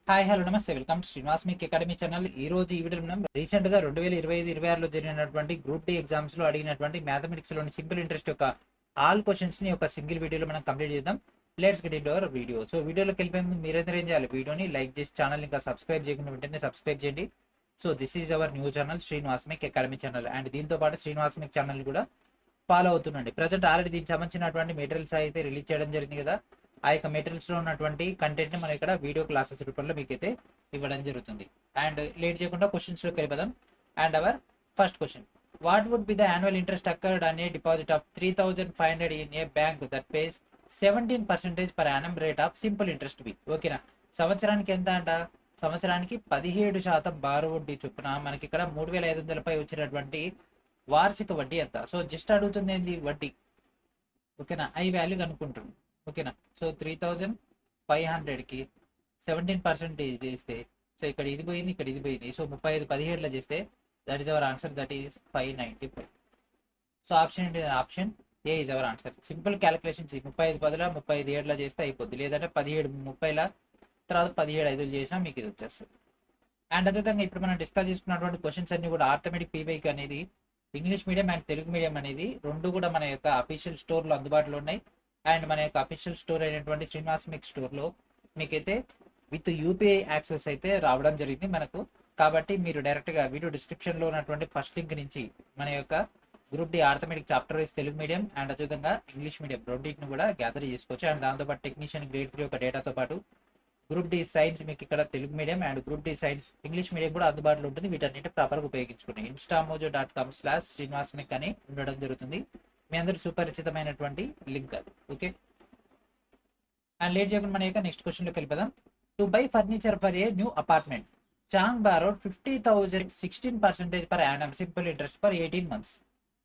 Hi hello నమస్తే welcome to Srinivas మీకు academy channel. ఈ రోజు ఈ వీడియోలో మనం రీసెంట్ గా 2025-26లో జరిగినటువంటి గ్రూప్ డి ఎగ్జామ్స్ లో అడిగినటువంటి మ్యాథమెటిక్స్ లోని సింపుల్ ఇంట్రెస్ట్ యొక్క ఆల్ క్వశ్చన్స్ ని ఒక సింగిల్ వీడియోలో మనం కంప్లీట్ చేద్దాం. Let's get into hour video. So వీడియోలోకి వెళ్ళిపోయే ముందు మీరైతే ఏం చేయాలి, వీడియోని లైక్ చేసి ఛానల్ ఇంకా సబ్స్క్రైబ్ చేయకుండా వెంటనే సబ్స్క్రైబ్ చేయండి. So this is our new channel Srinivas మీకు అకాడమీ ఛానల్, అండ్ దీంతో పాటు శ్రీనివాస్ మీకు ఛానల్ కూడా ఫాలో అవుతుండండి. ప్రజెంట్ ఆల్రెడీ దీనికి సంబంధించినటువంటి మెటీరియల్స్ అయితే రిలీజ్ చేయడం జరిగింది కదా. ఆ యొక్క మెటీరియల్స్ లో ఉన్నటువంటి కంటెంట్ ని మనం ఇక్కడ వీడియో క్లాసెస్ రూపంలో మీకైతే ఇవ్వడం జరుగుతుంది. అండ్ లేట్ చేయకుండా క్వశ్చన్స్ లోకి వెళ్ళిపోదాం. And our first question, what would be the annual interest accrued అనే deposit of 3,500 in a bank that pays 17% per annum rate of simple interest be. ఓకేనా, సంవత్సరానికి ఎంత అంట, సంవత్సరానికి 17% బారు వడ్డీ చొప్పున మనకి ఇక్కడ 3,500 వచ్చినటువంటి వార్షిక వడ్డీ ఎంత. సో జస్ట్ అడుగుతుంది ఏంది, వడ్డీ. ఓకేనా, ఐ వాల్యూ కనుక్కుంటుంది. ఓకేనా, సో 3,500కి 17% చేస్తే, సో ఇక్కడ ఇది పోయింది, ఇక్కడ ఇది పోయింది. సో 35 17లో చేస్తే that is our answer, that is 595. So option ఏంటి, option A is our answer. Simple calculations, 35 10 35 7లో చేస్తే అయిపోద్ది, లేదంటే 17 30 తర్వాత 17 5 చేసినా మీకు ఇది వచ్చేస్తుంది. అండ్ అదేవిధంగా ఇప్పుడు మనం డిస్కస్ చేసుకున్నటువంటి క్వశ్చన్స్ అన్ని కూడా ఆర్థమెటిక్ పీవైకి అనేది English medium and Telugu medium అనేది రెండు కూడా మన యొక్క అఫీషియల్ స్టోర్లో అందుబాటులో ఉన్నాయి. అండ్ మన యొక్క అఫీషియల్ స్టోర్ అయినటువంటి శ్రీనివాస్ మిక్స్ స్టోర్లో మీకైతే విత్ యూపీఐ యాక్సెస్ అయితే రావడం జరిగింది మనకు. కాబట్టి మీరు డైరెక్ట్గా వీడియో డిస్క్రిప్షన్లో ఉన్నటువంటి ఫస్ట్ లింక్ నుంచి మన యొక్క group D arithmetic chapter wise Telugu medium and అదేవిధంగా ఇంగ్లీష్ మీడియం రెండింటిని కూడా గ్యాదర్ చేసుకోవచ్చు. అండ్ దాంతోపాటు టెక్నీషియన్ గ్రేడ్ 3 యొక్క డేటాతో పాటు గ్రూప్ డి సైన్స్ మీకు ఇక్కడ Telugu medium and group D science English medium కూడా అందుబాటులో ఉంటుంది. వీటన్నిటి ప్రాపర్గా ఉపయోగించుకోండి. instamojo.com/srinivasmik అని ఉండడం జరుగుతుంది. మీ అందరూ సుపరిచితమైనటువంటి లింక్ అది. ఓకే, అండ్ లేట్ చేయకుండా మన యొక్క నెక్స్ట్ క్వశ్చన్లోకి వెళ్ళిపోదాం. To buy furniture for a new apartment, Chang borrowed 50,000 16% per annum simple interest for 18 months.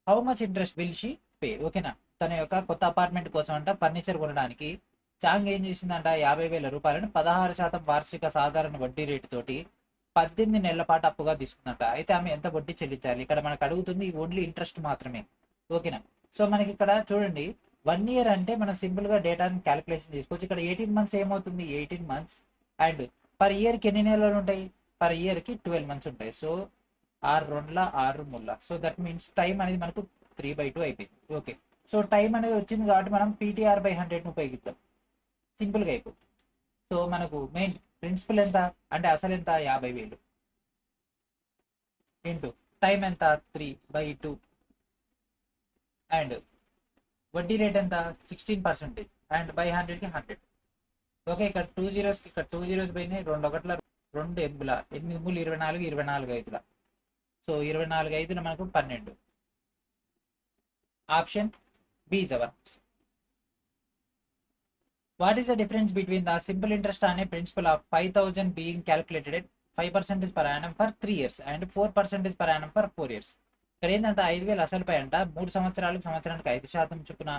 How much interest will she pay. ఓకేనా, తన యొక్క కొత్త అపార్ట్మెంట్ కోసం అంట ఫర్నిచర్ కొనడానికి చాంగ్ ఏం చేసిందంట, 50,000 రూపాయలను 16% వార్షిక సాధారణ వడ్డీ రేటు తోటి 18 నెలల పాటు అప్పుగా తీసుకుందంట. అయితే ఆమె ఎంత వడ్డీ చెల్లించాలి, ఇక్కడ మనకు అడుగుతుంది ఓన్లీ ఇంట్రెస్ట్ మాత్రమే. ఓకేనా, సో మనకి ఇక్కడ చూడండి 1 year అంటే మనం సింపుల్ గా డేటాని క్యాలిక్యులేషన్ చేసుకోవచ్చు. ఇక్కడ 18 months ఏమవుతుంది, 18 months అండ్ పర్ ఇయర్ కి ఎన్ని నెలలు ఉంటాయి, పర్ ఇయర్ కి 12 months ఉంటాయి. So 6 2 6 3, so that means time అనేది మనకు 3/2 అయిపోయింది. ఓకే, సో టైం అనేది వచ్చింది కాబట్టి మనం PTR/100 ఉపయోగిద్దాం, సింపుల్ గా అయిపోతుంది. సో మనకు మెయిన్ ప్రిన్సిపల్ ఎంత అంటే అసలు ఎంత 50,000 ఇంటూ టైం ఎంత 3/2 అండ్ వడ్డీ రేట్ ఎంత 16% అండ్ బై 100కి 100. ఓకే, ఇక్కడ 2 zeros ఇక్కడ 2 zeros పోయినాయి, 2 1ల 2 8 8 3 24 24 5. సో 24 5 మనకు 12. Option B is our. What is the difference between the simple interest అనే principal of 5,000 being calculated 5% per annum for 3 years and 4% per annum for 4 years. ఇక్కడ ఏంటంటే 5,000 అసలుపై అంట 3 సంవత్సరాలకు సంవత్సరానికి 5% చొప్పున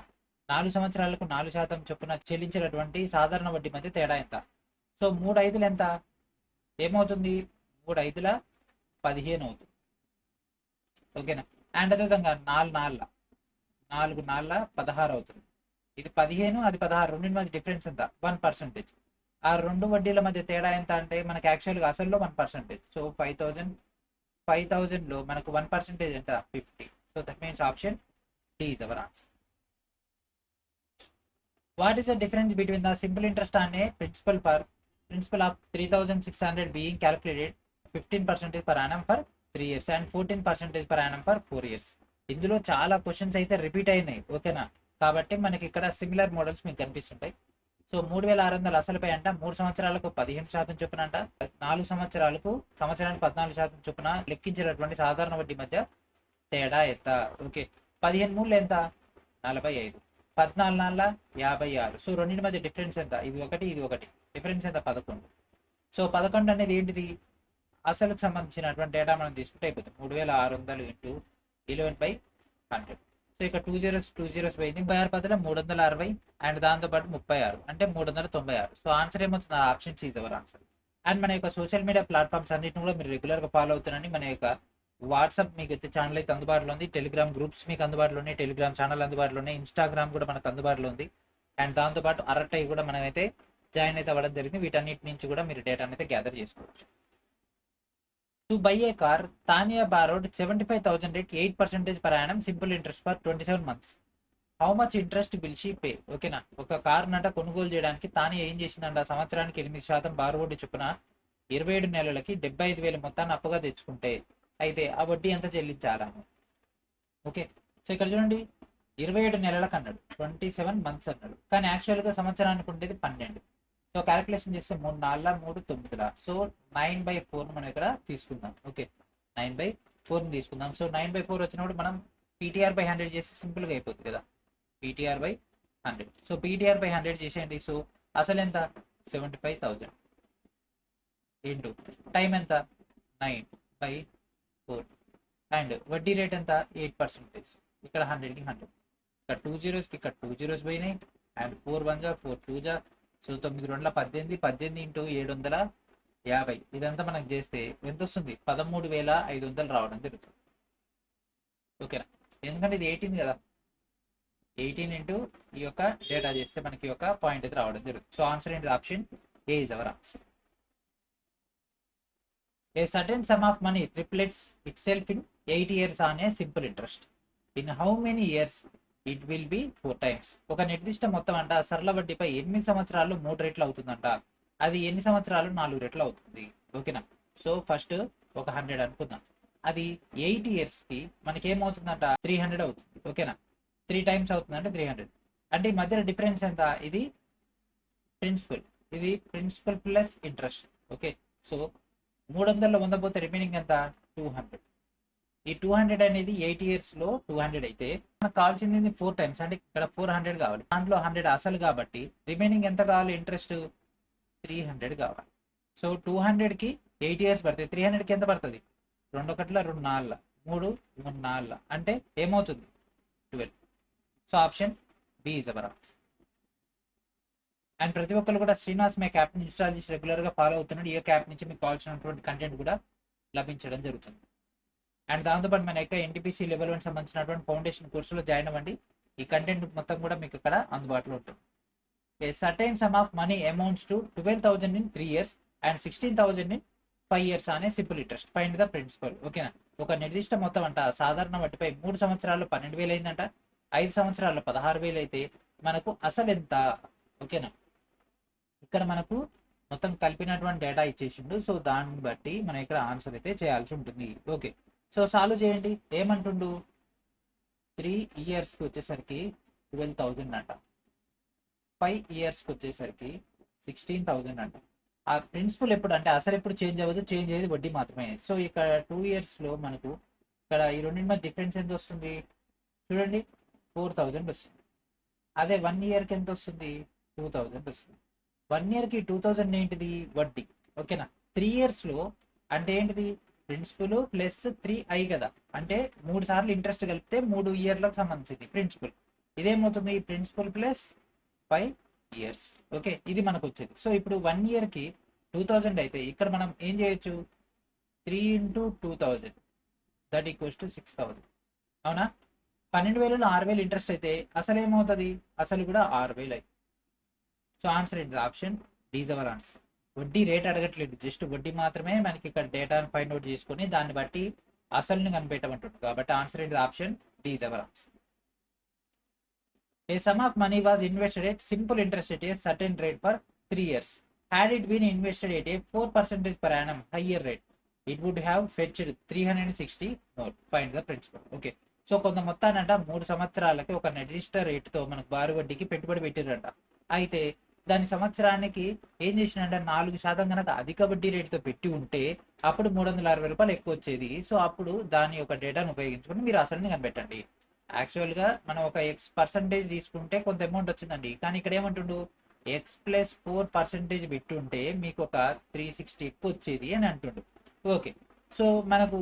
4 సంవత్సరాలకు 4% చొప్పున చెల్లించినటువంటి సాధారణ వడ్డీ మధ్య తేడా ఎంత. సో 3 5 ఎంత ఏమవుతుంది, 3 5 15 అవుతుంది. ఓకేనా, అండ్ అదేవిధంగా 4 4 16 అవుతుంది. ఇది 15 అది 16, రెండింటి మధ్య డిఫరెన్స్ ఎంత 1%. ఆ రెండు వడ్డీల మధ్య తేడా ఎంత అంటే మనకి యాక్చువల్గా అసల్లో 1%. సో 5,000 లో మనకు 1% ఎంత 50. So that means option D is our answer. What is the difference between the simple interest అనే principal of 3,600 being calculated 15% per annum for 3 years and 14% per annum for 4 years. ఇందులో చాలా క్వశ్చన్స్ అయితే repeat అయినాయి. ఓకేనా, కాబట్టి మనకి ఇక్కడ similar models మీకు కనిపిస్తుంటాయి. సో 3,600 అసలుపై అంట 3 సంవత్సరాలకు 15% చొప్పున అంట, 4 సంవత్సరాలకు సంవత్సరానికి 14% చొప్పున లెక్కించినటువంటి సాధారణ వడ్డీ మధ్య తేడా ఎంత. ఓకే, 15 3 ఎంత 45, 14 4 56. సో రెండింటి మధ్య డిఫరెన్స్ ఎంత, ఇది ఒకటి డిఫరెన్స్ ఎంత 11. సో 11 అనేది ఏంటిది, అసలుకు సంబంధించినటువంటి డేటా మనం తీసుకుంటే అయిపోతుంది 3,600 ఇంటూ 11/100. సో ఇక్కడ 2 zeros పోయింది, 36 360 అండ్ దాంతోపాటు 36 అంటే 396. సో ఆన్సర్ ఏమవుతుంది, option C is our answer. And మన యొక్క సోషల్ మీడియా ప్లాట్ఫామ్స్ అన్నిటిని కూడా మీరు రెగ్యులర్గా ఫాలో అవుతున్నారని మన యొక్క వాట్సాప్ మీకు అయితే ఛానల్ అయితే అందుబాటులో ఉంది, టెలిగ్రామ్ గ్రూప్స్ మీకు అందుబాటులో ఉన్నాయి, టెలిగ్రామ్ ఛానల్ అందుబాటులో ఉన్నాయి, ఇన్స్టాగ్రామ్ కూడా మనకు అందుబాటులో ఉంది. అండ్ దాంతోపాటు అరటై కూడా మనమైతే జాయిన్ అయితే అవ్వడం జరిగింది. వీటన్నిటి నుంచి కూడా మీరు డేటాని అయితే గ్యాదర్ చేసుకోవచ్చు. To buy a car, Tania borrowed 75,000 at 8% per annum simple interest for 27 months. How much interest will she pay? ఓకేనా, ఒక కార్ నట కొనుగోలు చేయడానికి తానియా ఏం చేసిందంట, సంవత్సరానికి 8% బారోడ్ చొప్పున 27 నెలలకి 75,000 మొత్తాన్ని అప్పుగా తెచ్చుకుంటే అయితే ఆ వడ్డీ ఎంత చెల్లించాలా? ఓకే, సో ఇక్కడ చూడండి 27 నెలలకు అన్నాడు, 27 months అన్నాడు, కానీ యాక్చువల్గా సంవత్సరానికి ఉండేది 12. సో క్యాలిక్యులేషన్ చేస్తే 3 4 3 9, సో 9/4 మనం ఇక్కడ తీసుకుందాం. ఓకే, 9/4 తీసుకుందాం. సో 9/4 వచ్చినప్పుడు మనం PTR/100 చేస్తే సింపుల్గా అయిపోతుంది కదా, PTR/100. సో PTR/100 చేసేయండి. సో అసలు ఎంత, 75,000 ఇంటూ టైం ఎంత, 9/4, అండ్ వడ్డీ రేట్ ఎంత, 8%. ఇక్కడ 100కి 100, ఇక్కడ 2 zeros కి ఇక్కడ 2 zeros పోయినాయి, అండ్ 4 1 జా 4 2 జా, సో 9 2 18, 18 ఇంటూ 750, ఇదంతా మనకు చేస్తే ఎంత వస్తుంది, 13,500 రావడం జరుగుతుంది. ఓకేనా, ఎందుకంటే ఇది 18 కదా, 18 ఇంటూ ఈ యొక్క డేటా చేస్తే మనకి యొక్క పాయింట్ అయితే రావడం జరుగుతుంది. సో ఆన్సర్ ఏంటి, option A is our answer. A certain sum of money triplets itself in 8 years on a simple interest. In how many years it will be 4 times? ఒక నిర్దిష్ట మొత్తం అంట సరళ వడ్డీపై 8 సంవత్సరాలు 3 రెట్లు అవుతుందంట. అది ఎన్ని సంవత్సరాలు 4 రెట్లు అవుతుంది? ఓకేనా, సో ఫస్ట్ ఒక 100 అనుకుందాం. అది 8 years కి మనకి ఏమవుతుందంట, 300 అవుతుంది. ఓకేనా, 3 times అవుతుందంటే 300. అంటే ఈ మధ్యలో డిఫరెన్స్ ఎంత, ఇది ప్రిన్సిపల్, ఇది principal plus interest. Okay, so 300లో 100 పోతే రిమైనింగ్ ఎంత, 200. ఈ 200 అనేది 8 years లో 200 అయితే మనకు కావాల్సింది 4 times, అంటే ఇక్కడ 400 కావాలి, దాంట్లో 100 అసలు కాబట్టి రిమైనింగ్ ఎంత కావాలి, ఇంట్రెస్ట్ 300 కావాలి. సో 200కి 8 years పడుతుంది, 300కి ఎంత పడుతుంది, 2 1 2 4 3 3 4, అంటే ఏమవుతుంది, 12. So option B is our answer. And ప్రతి ఒక్కరు కూడా శ్రీనివాస్ మేక్ యాప్ని ఇన్స్టాల్ చేసి రెగ్యులర్గా ఫాలో అవుతున్నాడు. ఈ యొక్క యాప్ నుంచి మీకు కావాల్సినటువంటి కంటెంట్ కూడా లభించడం జరుగుతుంది. అండ్ దాంతోపాటు మన యొక్క NTPC లెవెల్ 1 సంబంధించినటువంటి ఫౌండేషన్ కోర్సులో జాయిన్ అవ్వండి. ఈ కంటెంట్ మొత్తం కూడా మీకు ఇక్కడ అందుబాటులో ఉంటుంది. A certain sum of money amounts to 12,000 in 3 years అండ్ 16,000 in 5 years అనే simple interest. Find the principal. ఓకేనా, ఒక నిర్దిష్ట మొత్తం అంట సాధారణ వడ్డీపై 3 సంవత్సరాల్లో 12,000 అయిందంట, 5 సంవత్సరాల్లో 16,000 అయితే మనకు అసలు ఎంత? ఓకేనా, ఇక్కడ మనకు మొత్తం కలిపినటువంటి డేటా ఇచ్చేసిండు. సో దాన్ని బట్టి మనం ఇక్కడ ఆన్సర్ అయితే చేయాల్సి ఉంటుంది. ఓకే, సో సాల్వ్ చేయండి. ఏమంటుండు, 3 yearsకి వచ్చేసరికి 12,000 అంట, 5 yearsకి వచ్చేసరికి 16,000 అంట. ఆ ప్రిన్సిపల్ ఎప్పుడు అంటే అసలు ఎప్పుడు చేంజ్ అవ్వదు, చేంజ్ అయ్యేది వడ్డీ మాత్రమే. సో ఇక్కడ 2 yearsలో మనకు ఇక్కడ ఈ రెండింటి మధ్య డిఫరెన్స్ ఎంత వస్తుంది చూడండి, 4,000 వస్తుంది. అదే 1 yearకి ఎంత వస్తుంది, 2,000 వస్తుంది. 1 yearకి 2,000 ఏంటిది, వడ్డీ. ఓకేనా, 3 yearsలో అంటే ఏంటిది, ప్రిన్సిపల్ ప్లస్ 3i కదా, అంటే 3 సార్లు ఇంట్రెస్ట్ కలిపితే 3 yearలకు సంబంధించింది ప్రిన్సిపల్. ఇదేమవుతుంది, ప్రిన్సిపల్ ప్లస్ 5 years. ఓకే, ఇది మనకు వచ్చేది. సో ఇప్పుడు 1 yearకి 2,000 అయితే ఇక్కడ మనం ఏం చేయొచ్చు, 3 into 2,000 దట్ ఈక్వల్స్ టు 6,000. అవునా, 12,000లో 6,000 ఇంట్రెస్ట్ అయితే అసలు ఏమవుతుంది, అసలు కూడా 6,000 అయింది. సో ఆన్సర్ ఏంటి, option D is our answer. వడ్డీ రేట్ అడగట్లేదు, జస్ట్ వడ్డీ మాత్రమే మనకి ఇక్కడ డేటాను ఫైండ్ అవుట్ చేసుకొని దాన్ని బట్టి అసలుని కనిపెట్టమంటుంది. కాబట్టి ఆన్సర్ ఏంటి, option D is our answer. A sum of money was invested at simple interest at a certain rate for 3 years. Had it been invested at a 4% per annum higher rate, it would have fetched 360 more. Find the principal. Okay. So కొంత మొత్తానంట 3 సంవత్సరాలకి ఒక నిర్దిష్ట రేటుతో మనకు భారీ వడ్డీకి పెట్టుబడి పెట్టారంట. అయితే దాని సంవత్సరానికి ఏం చేసినంటే 4% కనుక అధిక వడ్డీ రేటుతో పెట్టి ఉంటే అప్పుడు 360 రూపాయలు ఎక్కువ వచ్చేది. సో అప్పుడు దాని యొక్క డేటాను ఉపయోగించుకొని మీరు అసలుని కనిపెట్టండి. యాక్చువల్గా మనం ఒక X% తీసుకుంటే కొంత అమౌంట్ వచ్చిందండి, కానీ ఇక్కడ ఏమంటుండు, X+4% పెట్టి ఉంటే మీకు ఒక 360 ఎక్కువ వచ్చేది అని అంటుండు. ఓకే, సో మనకు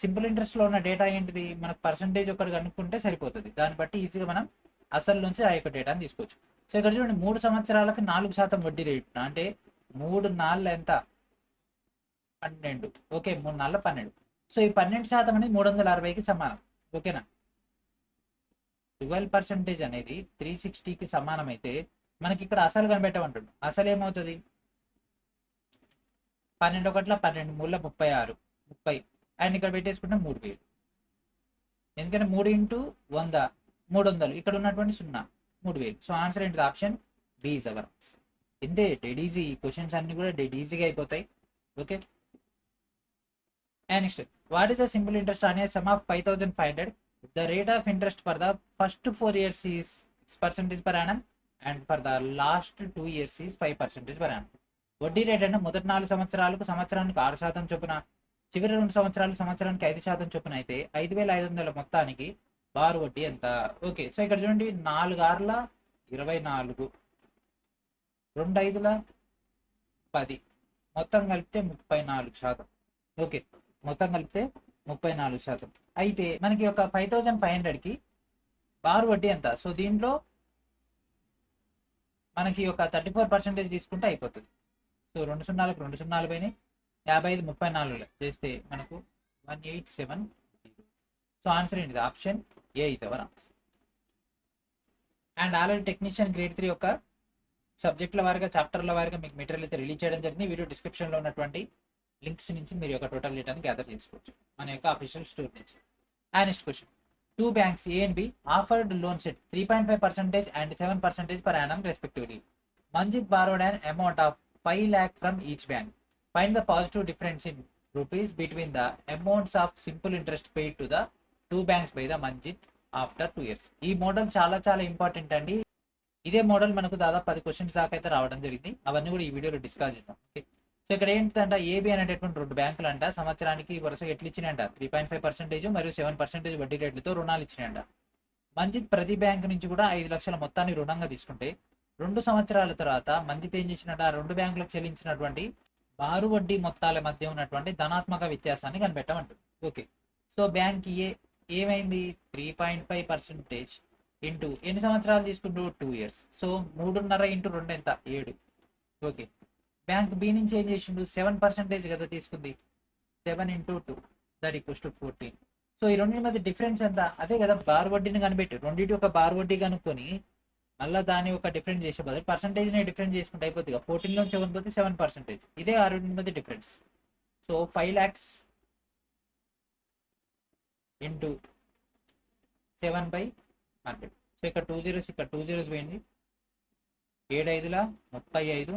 సింపుల్ ఇంట్రెస్ట్లో ఉన్న డేటా ఏంటిది, మనకు పర్సంటేజ్ ఒకటి కనుక్కుంటే సరిపోతుంది. దాన్ని బట్టి ఈజీగా మనం అసలు నుంచి ఆ యొక్క డేటాని తీసుకోవచ్చు. సో ఇక్కడ చూడండి 3 సంవత్సరాలకు 4% వడ్డీ రేటు, అంటే 3 4 ఎంత, 12. ఓకే, 3 4 12. సో ఈ 12% అనేది 360కి సమానం. ఓకేనా, 12% అనేది 360కి సమానం అయితే మనకి ఇక్కడ అసలు కనిపెట్టమంటుండు. అసలు ఏమవుతుంది? 12 ఒకట్ల 12 మూల 36 30 అండ్ ఇక్కడ పెట్టేసుకుంటే 3000. ఎందుకంటే 3 ఇంటూ 100 300, ఇక్కడ ఉన్నటువంటి 0 3000. సో ఆన్సర్ ఏంటిది? Option B is our. ఇంతే, డెడ్ ఈజీ. క్వశ్చన్స్ అన్ని కూడా డెడ్ ఈజీగా అయిపోతాయి. Okay, and next, what is the simple interest on a sum of 5500? The rate of interest for the first 4 years is 6% per annum and for the last 2 years is 5% per annum. వడ్డీ rate అంటే మొదటి 4 సంవత్సరాలకు సంవత్సరానికి 6% చొప్పున, చివరి 2 సంవత్సరాలు సంవత్సరానికి 5% చొప్పున అయితే 5500 మొత్తానికి బారు వడ్డీ ఎంత? ఓకే, సో ఇక్కడ చూడండి, 4 ఆరుల 24, 2 ఐదుల 10, మొత్తం కలిపితే 34%. ఓకే, మొత్తం కలిపితే 34%. అయితే మనకి ఒక 5500కి బారు వడ్డీ ఎంత? సో దీంట్లో మనకి ఒక 34% తీసుకుంటే అయిపోతుంది. సో 2 సున్నాలకు 2 సున్నాలు పోయినాయి, 55 34 చేస్తే మనకు 1870. సో ఆన్సర్ ఏంటిది? Option A is our answer. And already technician grade 3 యొక్క సబ్జెక్టుల వారిగా చాప్టర్ల వారిగా మీకు మెటీరియల్ అయితే రిలీజ్ చేయడం జరిగింది. వీడియో డిస్క్రిప్షన్లో ఉన్నటువంటి లింక్స్ నుంచి మీరు యొక్క టోటల్ డేటాని గ్యాదర్ చేసుకోవచ్చు మన యొక్క అఫీషియల్ స్టోర్ నుంచి. And next question, 2 banks A and B offered loans at 3.5% and 7% per annum respectively. Manjit borrowed an amount of 5 lakh from each bank. Find the positive difference in rupees between the amounts of simple interest paid to the 2 banks by the Manjit after 2 years. ఈ model చాలా చాలా important అండి. ఇదే model మనకు దాదాపు 10 questions దాకా అయితే రావడం జరిగింది. అవన్నీ కూడా ఈ వీడియోలో డిస్కస్ చేద్దాం. ఓకే, సో ఇక్కడ ఏంటంటే ఏబి అనేటటువంటి 2 బ్యాంకులు అంట సంవత్సరానికి వరుసగా ఎట్లు ఇచ్చినాయంట? 3.5% మరియు 7% వడ్డీ రేట్లతో రుణాలు ఇచ్చినాయంట. మంజిత్ ప్రతి బ్యాంకు నుంచి కూడా 5 లక్షల మొత్తాన్ని రుణంగా తీసుకుంటే 2 సంవత్సరాల తర్వాత మంజిత్ ఏం చేసినట్టు? ఆ 2 బ్యాంకులకు చెల్లించినటువంటి బారు వడ్డీ మొత్తాల మధ్య ఉన్నటువంటి ధనాత్మక వ్యత్యాసాన్ని కనిపెట్టమంటుంది. ఓకే, సో బ్యాంక్ ఏ ఏమైంది? 3.5% ఇంటూ ఎన్ని సంవత్సరాలు తీసుకుంటూ? 2 years. సో 3.5 ఇంటూ 2 ఎంత? 7. ఓకే, బ్యాంక్ బి నుంచి ఏం చేసిండు? 7% కదా తీసుకుంది. 7 into 2 that equals to 14. So ఈ రెండింటి మధ్య డిఫరెన్స్ ఎంత? అదే కదా బార్ వడ్డీని కనిపెట్టి రెండింటి ఒక బార్ వడ్డీ కనుక్కొని మళ్ళీ దాన్ని ఒక డిఫరెన్స్ చేసే బదులు పర్సంటేజ్ని డిఫరెన్స్ చేసుకుంటే అయిపోతుంది. 14లో 7 పోతే 7%. ఇదే ఆ రెండింటి మధ్య difference. So 5 lakhs into 7/100. So ఇక్కడ 2 zeros, ఇక్కడ 2 zeros పోయింది. 7 5ల 35.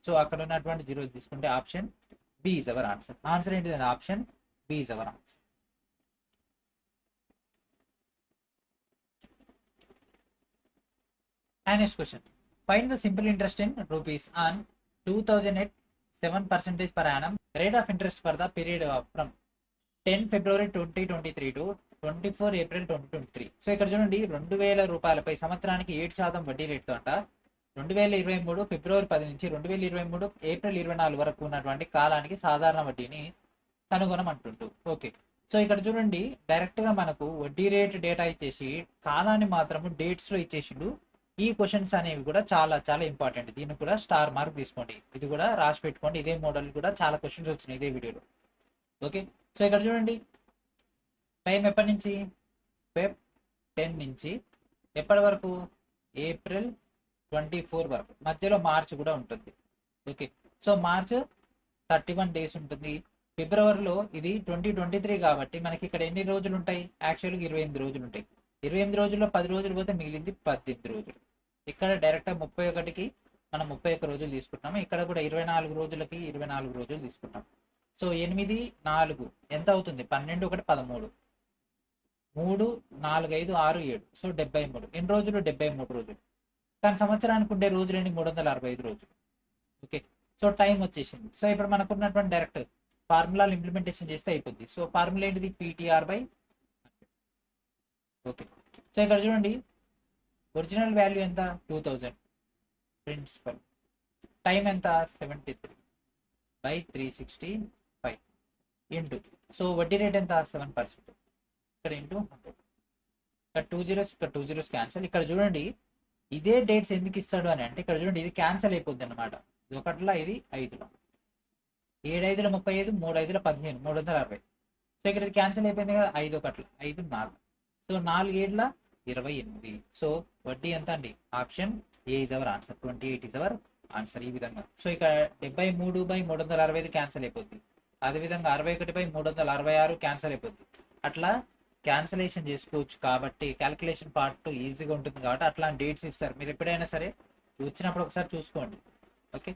సో అక్కడ ఉన్నటువంటి జీరోస్ తీసుకుంటే option B is our answer. Answer ఏంటిది? Option B is our answer. And next question, find the simple interest in rupees on 2000 at 7% per annum. Rate of interest for the period from 10 February 2023 to 24 April 2023. So ఇక్కడ చూడండి, 2000 రూపాయలపై సంవత్సరానికి 7% వడ్డీ రేట్తో అంట 2023 ఫిబ్రవరి 10 నుంచి 2023 April 24 వరకు ఉన్నటువంటి కాలానికి సాధారణ వడ్డీని కనుగొనమంటుంటూ. ఓకే, సో ఇక్కడ చూడండి, డైరెక్ట్ గా మనకు వడ్డీ రేట్ డేటా ఇచ్చేసి కాలాన్ని మాత్రము డేట్స్ లో ఇచ్చేసిండు. ఈ క్వశ్చన్స్ అనేవి కూడా చాలా చాలా ఇంపార్టెంట్. దీన్ని కూడా స్టార్ మార్క్ తీసుకోండి, ఇది కూడా రాసి పెట్టుకోండి. ఇదే మోడల్ కూడా చాలా క్వశ్చన్స్ వచ్చినాయి ఇదే వీడియోలో. ఓకే, సో ఇక్కడ చూడండి, టైం ఎప్పటి నుంచి? ఫెబ్ 10 నుంచి ఎప్పటి వరకు? ఏప్రిల్ 24 వరకు. మధ్యలో మార్చ్ కూడా ఉంటుంది. ఓకే, సో మార్చ్ 31 days ఉంటుంది. ఫిబ్రవరిలో ఇది 2023 కాబట్టి మనకి ఇక్కడ ఎన్ని రోజులు ఉంటాయి? యాక్చువల్గా 28 రోజులు ఉంటాయి. 28 రోజుల్లో 10 రోజులు పోతే మిగిలింది 18 రోజులు. ఇక్కడ డైరెక్ట్గా 31కి మనం 31 రోజులు తీసుకుంటాము. ఇక్కడ కూడా 24 రోజులకి 24 రోజులు తీసుకుంటాం. సో 8 4 ఎంత అవుతుంది? 12 1 13 3 4 5 6 7. సో 73. ఎన్ని రోజులు? 73 రోజులు. కానీ సంవత్సరానికి ఉండే రోజులు ఏంటి? 365 రోజులు. ఓకే, సో టైం వచ్చేసింది. సో ఇప్పుడు మనకు ఉన్నటువంటి డైరెక్ట్ ఫార్ములాలు ఇంప్లిమెంటేషన్ చేస్తే అయిపోద్ది. సో ఫార్ములా ఏంటిది? PTR/100. ఓకే, సో ఇక్కడ చూడండి, ఒరిజినల్ వాల్యూ ఎంత? 2000. ప్రిన్సిపల్ టైం ఎంత? 73/365 ఇంటూ, సో వడ్డీ రేట్ ఎంత? 7%. ఇక్కడ ఇంటూ 100. ఇక్కడ 2 zeros, ఇక్కడ 2 zeros క్యాన్సల్. ఇక్కడ చూడండి, ఇదే డేట్స్ ఎందుకు ఇస్తాడు అని అంటే ఇక్కడ చూడండి, ఇది క్యాన్సల్ అయిపోద్ది అనమాట. ఇది 1ల, ఇది 5లో. 7 5ల 35, 3 5ల 15, 360. సో ఇక్కడ ఇది క్యాన్సిల్ అయిపోయింది కదా. 5 1 5 4. సో 4 7ల 28. సో వడ్డీ ఎంత అండి? Option A is our answer. 28 is our answer. ఈ విధంగా. సో ఇక 73/365 క్యాన్సిల్ అయిపోద్ది. అదేవిధంగా 61/366 క్యాన్సిల్ అయిపోద్ది. అట్లా క్యాన్సిలేషన్ చేసుకోవచ్చు కాబట్టి క్యాలిక్యులేషన్ పార్ట్ ఈజీగా ఉంటుంది కాబట్టి అట్లాంటి డేట్స్ ఇస్తారు. మీరు ఎప్పుడైనా సరే వచ్చినప్పుడు ఒకసారి చూసుకోండి. Okay.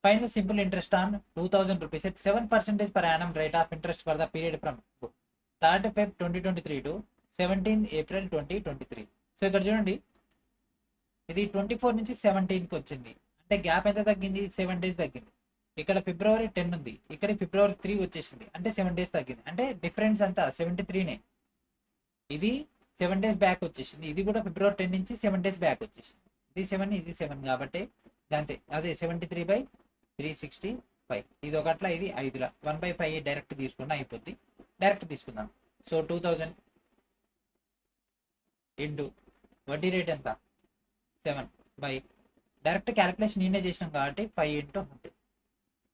Find the simple interest on 2000 rupees at 7% per annum rate of interest for the period from 3rd Feb 2023 to 17th April 2023. So ఇక్కడ చూడండి, ఇది 24 నుంచి 17కి వచ్చింది. అంటే గ్యాప్ ఎంత తగ్గింది? 7 days తగ్గింది. ఇక్కడ ఫిబ్రవరి 10 ఉంది, ఇక్కడ ఫిబ్రవరి 3 వచ్చేసింది, అంటే 7 days తగ్గింది. అంటే డిఫరెన్స్ అంతా 73నే. ఇది 7 days బ్యాక్ వచ్చేసింది, ఇది కూడా ఫిబ్రవరి 10 నుంచి 7 days బ్యాక్ వచ్చేసింది. ఇది 7, ఇది 7 కాబట్టి అంతే. అదే 73/365. ఇది ఒకట్లా, ఇది 5లా. 1/5 డైరెక్ట్ తీసుకున్నా అయిపోద్ది. డైరెక్ట్ తీసుకుందాం. సో 2000 ఇంటూ వడ్డీ రేట్ ఎంత? 7 బై డైరెక్ట్ క్యాలిక్యులేషన్ నేనే చేసినాం కాబట్టి 5 into 100.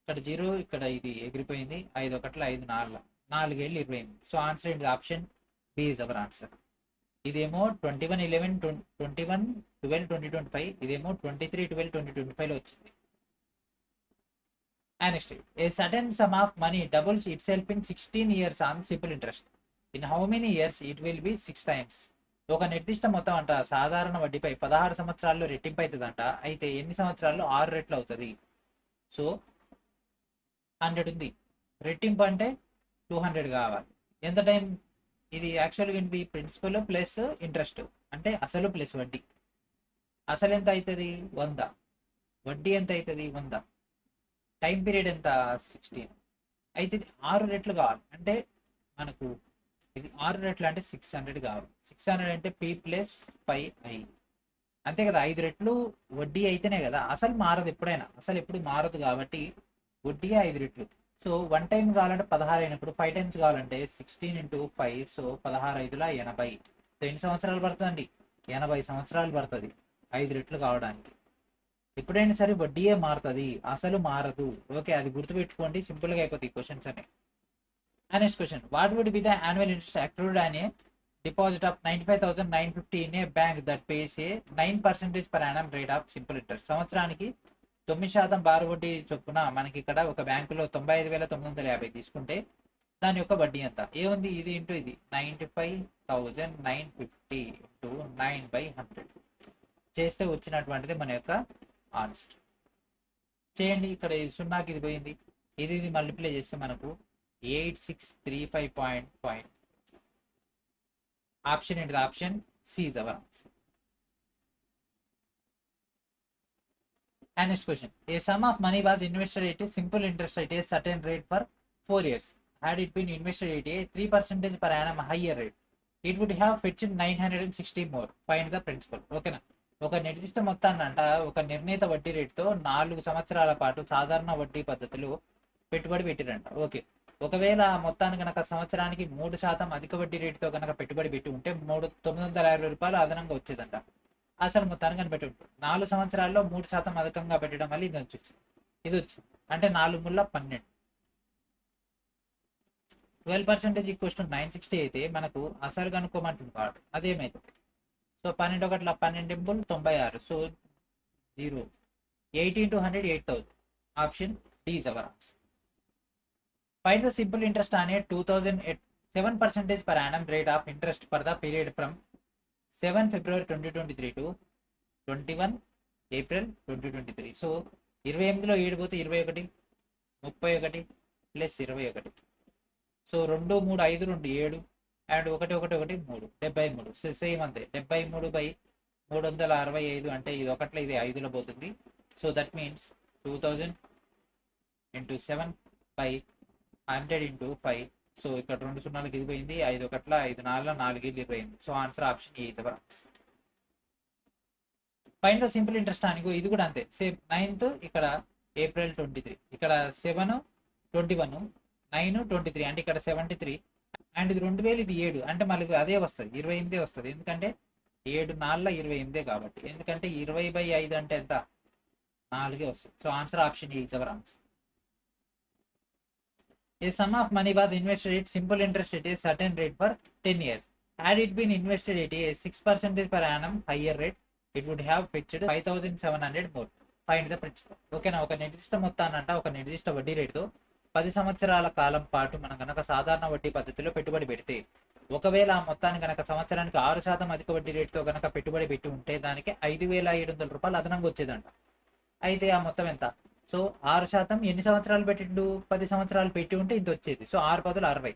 ఇక్కడ 0, ఇక్కడ ఇది ఎగిరిపోయింది. 5 ఒకట్ల 5 4 4 ఏళ్ళు 28. సో ఆన్సర్ ఏంటి? Option B is our answer. ఇదేమో 21/11/2025, ఇదేమో 23/12/2025 లో వచ్చింది. And next, a certain sum of money doubles itself in 16 years on simple interest. In how many years it will be 6 times? ఒక నిర్దిష్ట మొత్తం అంట సాధారణ వడ్డీపై 16 సంవత్సరాల్లో రెట్టింపు అవుతుందంట. అయితే ఎన్ని సంవత్సరాల్లో 6 రెట్లు అవుతుంది? సో 100 ఉంది, రెట్టింపు అంటే 200 కావాలి. ఎంత టైం? ఇది యాక్చువల్గా ఏంటిది? ప్రిన్సిపల్ ప్లస్ ఇంట్రెస్ట్, అంటే అసలు ప్లస్ వడ్డీ. అసలు ఎంత అవుతుంది? 100. వడ్డీ ఎంత అవుతుంది? 100. టైం పీరియడ్ ఎంత? 16. అయితే 6 రెట్లు కావాలి. అంటే మనకు ఇది 6 రెట్లు అంటే 600 కావాలి. 600 అంటే P ప్లస్ 5I, అంతే కదా. 5 రెట్లు వడ్డీ అయితేనే కదా. అసలు మారదు ఎప్పుడైనా, అసలు ఎప్పుడు మారదు కాబట్టి వడ్డీ 5 రెట్లు. సో 1 టైం కావాలంటే 16 అయినప్పుడు 5 టైమ్స్ కావాలంటే 16 into 5. సో 16 5ల 80. సో ఎన్ని సంవత్సరాలు పడుతుందండి? 80 సంవత్సరాలు పడుతుంది 5 రెట్లు కావడానికి. ఎప్పుడైనా సరే వడ్డీయే మారుతుంది, అసలు మారదు. ఓకే, అది గుర్తుపెట్టుకోండి. సింపుల్గా అయిపోతాయి క్వశ్చన్స్ అనే. Next question, what would be the annual interest accrued అనే deposit of 95,950 in a bank that pays a 9% per annum rate of simple interest? సంవత్సరానికి 9% బారు వడ్డీ చొప్పున మనకి ఇక్కడ ఒక బ్యాంకులో 95,950 తీసుకుంటే దాని యొక్క వడ్డీ ఎంత? ఏముంది? ఇది ఇంటూ ఇది 95,950 ఇంటూ 9/100 చేస్తే వచ్చినటువంటిది మన యొక్క ఆన్సర్. చేయండి. ఇక్కడ 0కి ఇది పోయింది, ఇది మల్టిప్లై చేస్తే మనకు 8635. ఆప్షన్ ఏంటిది? Option C is our answer. And next question, a sum of money was invested at a simple interest at a certain rate for 4 years. Had it been invested at a 3% per annum higher rate, it would have fetched 960 more. Find the principal. ఓకేనా? ఒక నిర్దిష్ట మొత్తాన్ని అంట ఒక నిర్ణీత వడ్డీ రేటుతో 4 సంవత్సరాల పాటు సాధారణ వడ్డీ పద్ధతిలో పెట్టుబడి పెట్టిరంట. ఓకే, ఒకవేళ ఆ మొత్తాన్ని కనుక సంవత్సరానికి 3% అధిక వడ్డీ రేటుతో కనుక పెట్టుబడి పెట్టి ఉంటే 950 రూపాయలు అదనంగా వచ్చేదంట. అసలు మొత్తాన్ని కనిపెట్టి ఉంటుంది. 4 సంవత్సరాల్లో 3% అధికంగా పెట్టడం వల్ల ఇది వచ్చింది. అంటే 4 ముళ్ళ 12. 12% ఈక్వల్స్ టు 960 అయితే మనకు అసలు కనుక్కోమంటుంది కాబట్టి అదేమైతుంది? సో 12 ఒకట్ల 12 డింపుల్ 96. So 0. 8 into 100 8,000. Option D is our answer. Find the simple interest అనే 2000 at 7% per annum rate of interest for the period from 7 February 2023 to 21 April 2023. So 28లో 7 పోతే 21, 31 ప్లస్ 21. So 2 3 5 2 7 and 1 1 1 3 73. సేమ్ అంతే. 73/365 అంటే ఇది ఒకట్ల ఇది 5లో పోతుంది. So that means 2000 into 7/100 into 5. So ఇక్కడ 2 సున్నాలకు ఇది పోయింది. 5 ఒకట్ల 5 4 4 20. So answer option A is our answer. Find the simple interest అని ఇది కూడా అంతే. సేమ్ 9th ఇక్కడ April 23, ఇక్కడ 7 21 9 23 అంటే ఇక్కడ 73. అండ్ ఇది 2000, ఇది 7 అంటే మళ్ళీ అదే వస్తుంది, 28 వస్తుంది. ఎందుకంటే 7 4 28 కాబట్టి. ఎందుకంటే 20/5 అంటే ఎంత? 4 వస్తుంది. So answer option A is our answer. A sum of money was invested at simple interest at a certain rate for 10 years. Had it been invested at a 6% per annum higher rate, it would have fetched 5,700 more. Find the principal. ఓకేనా, ఒక నిర్దిష్ట మొత్తాన్నంట ఒక నిర్దిష్ట వడ్డీ రేటుతో 10 సంవత్సరాల కాలం పాటు మనం కనుక సాధారణ వడ్డీ పద్ధతిలో పెట్టుబడి పెడితే, ఒకవేళ ఆ మొత్తాన్ని కనుక సంవత్సరానికి 6% అధిక వడ్డీ రేటుతో కనుక పెట్టుబడి పెట్టి ఉంటే దానికి 5,700 రూపాయలు అదనంగా వచ్చేదంట. అయితే ఆ మొత్తం ఎంత? సో 6% ఎన్ని సంవత్సరాలు పెట్టిండు? 10 సంవత్సరాలు పెట్టి ఉంటే ఇంత వచ్చేది. సో 6 బదులు 60.